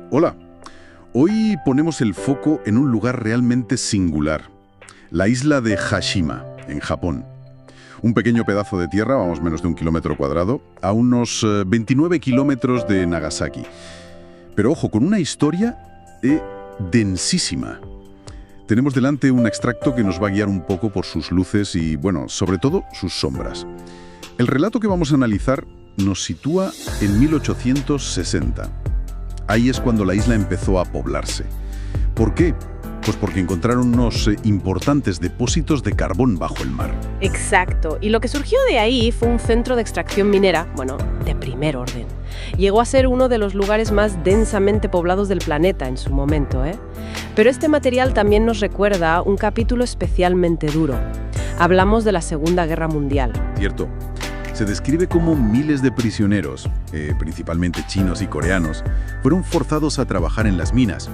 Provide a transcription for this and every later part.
Hola. Hoy ponemos el foco en un lugar realmente singular, la isla de Hashima, en Japón. Un pequeño pedazo de tierra, vamos, menos de 1 kilómetro cuadrado, a unos 29 kilómetros de Nagasaki. Pero ojo, con una historia densísima. Tenemos delante un extracto que nos va a guiar un poco por sus luces y, bueno, sobre todo, sus sombras. El relato que vamos a analizar nos sitúa en 1860. Ahí es cuando la isla empezó a poblarse. ¿Por qué? Pues porque encontraron unos importantes depósitos de carbón bajo el mar. Exacto. Y lo que surgió de ahí fue un centro de extracción minera, bueno, de primer orden. Llegó a ser uno de los lugares más densamente poblados del planeta en su momento, ¿eh? Pero este material también nos recuerda un capítulo especialmente duro. Hablamos de la Segunda Guerra Mundial. Cierto. Se describe cómo miles de prisioneros, principalmente chinos y coreanos, fueron forzados a trabajar en las minas.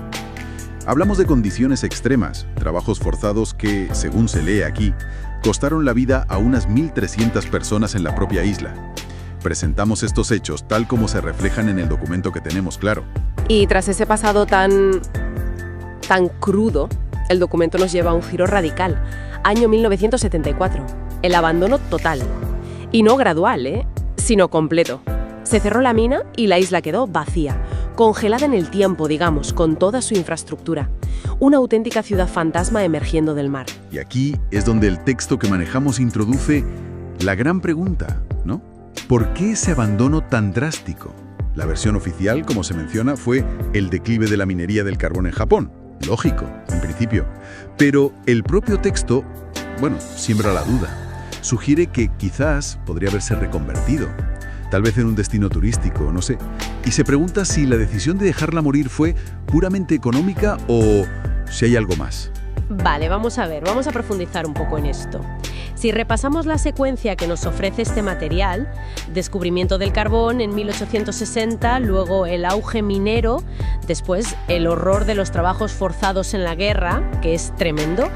Hablamos de condiciones extremas, trabajos forzados que, según se lee aquí, costaron la vida a unas 1.300 personas en la propia isla. Presentamos estos hechos tal como se reflejan en el documento que tenemos, claro. Y tras ese pasado tan crudo, el documento nos lleva a un giro radical. Año 1974. El abandono total. Y no gradual, sino completo. Se cerró la mina y la isla quedó vacía, congelada en el tiempo, digamos, con toda su infraestructura. Una auténtica ciudad fantasma emergiendo del mar. Y aquí es donde el texto que manejamos introduce la gran pregunta, ¿no? ¿Por qué ese abandono tan drástico? La versión oficial, como se menciona, fue el declive de la minería del carbón en Japón. Lógico, en principio. Pero el propio texto, bueno, siembra la duda. Sugiere que quizás podría haberse reconvertido, tal vez en un destino turístico, no sé. Y se pregunta si la decisión de dejarla morir fue puramente económica o si hay algo más. Vale, vamos a ver, vamos a profundizar un poco en esto. Si repasamos la secuencia que nos ofrece este material, descubrimiento del carbón en 1860, luego el auge minero, después el horror de los trabajos forzados en la guerra, que es tremendo,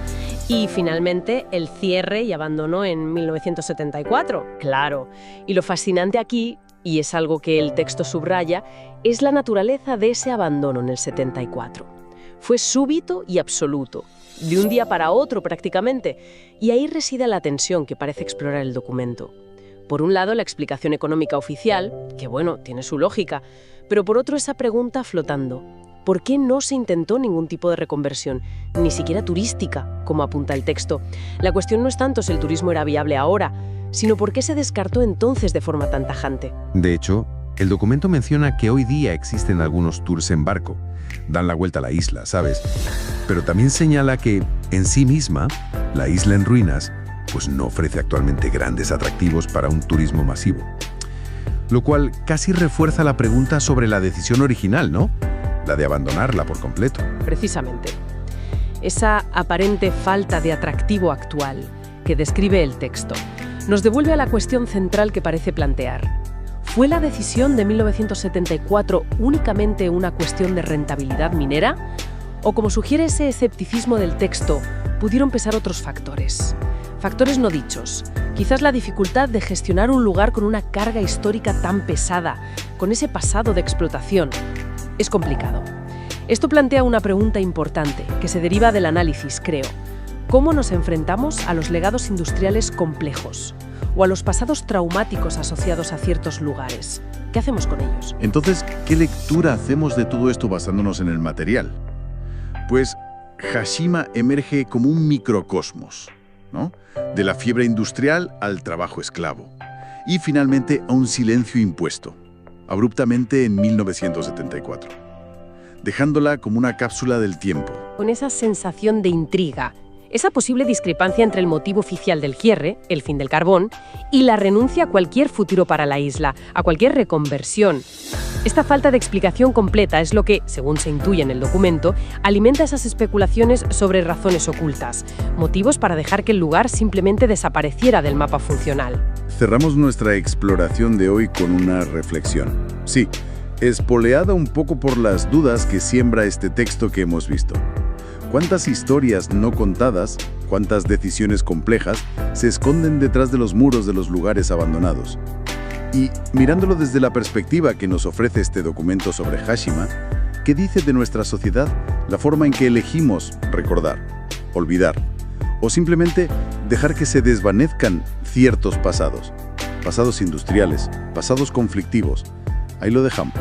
y finalmente el cierre y abandono en 1974, claro. Y lo fascinante aquí, y es algo que el texto subraya, es la naturaleza de ese abandono en el 74. Fue súbito y absoluto, de un día para otro prácticamente, y ahí reside la tensión que parece explorar el documento. Por un lado, la explicación económica oficial, que bueno, tiene su lógica, pero por otro esa pregunta flotando. ¿Por qué no se intentó ningún tipo de reconversión, ni siquiera turística, como apunta el texto? La cuestión no es tanto si el turismo era viable ahora, sino por qué se descartó entonces de forma tan tajante. De hecho, el documento menciona que hoy día existen algunos tours en barco. Dan la vuelta a la isla, ¿sabes? Pero también señala que, en sí misma, la isla en ruinas, pues no ofrece actualmente grandes atractivos para un turismo masivo. Lo cual casi refuerza la pregunta sobre la decisión original, ¿no? La de abandonarla por completo. Precisamente. Esa aparente falta de atractivo actual que describe el texto nos devuelve a la cuestión central que parece plantear. ¿Fue la decisión de 1974 únicamente una cuestión de rentabilidad minera? ¿O, como sugiere ese escepticismo del texto, pudieron pesar otros factores? Factores no dichos. Quizás la dificultad de gestionar un lugar con una carga histórica tan pesada, con ese pasado de explotación. Es complicado. Esto plantea una pregunta importante, que se deriva del análisis, creo. ¿Cómo nos enfrentamos a los legados industriales complejos? O a los pasados traumáticos asociados a ciertos lugares. ¿Qué hacemos con ellos? Entonces, ¿qué lectura hacemos de todo esto basándonos en el material? Pues Hashima emerge como un microcosmos, ¿no? De la fiebre industrial al trabajo esclavo. Y finalmente a un silencio impuesto, abruptamente en 1974. Dejándola como una cápsula del tiempo. Con esa sensación de intriga, esa posible discrepancia entre el motivo oficial del cierre, el fin del carbón, y la renuncia a cualquier futuro para la isla, a cualquier reconversión. Esta falta de explicación completa es lo que, según se intuye en el documento, alimenta esas especulaciones sobre razones ocultas, motivos para dejar que el lugar simplemente desapareciera del mapa funcional. Cerramos nuestra exploración de hoy con una reflexión. Sí, espoleada un poco por las dudas que siembra este texto que hemos visto. ¿Cuántas historias no contadas, cuántas decisiones complejas se esconden detrás de los muros de los lugares abandonados? Y mirándolo desde la perspectiva que nos ofrece este documento sobre Hashima, ¿qué dice de nuestra sociedad la forma en que elegimos recordar, olvidar, o simplemente dejar que se desvanezcan ciertos pasados? Pasados industriales, pasados conflictivos. Ahí lo dejamos.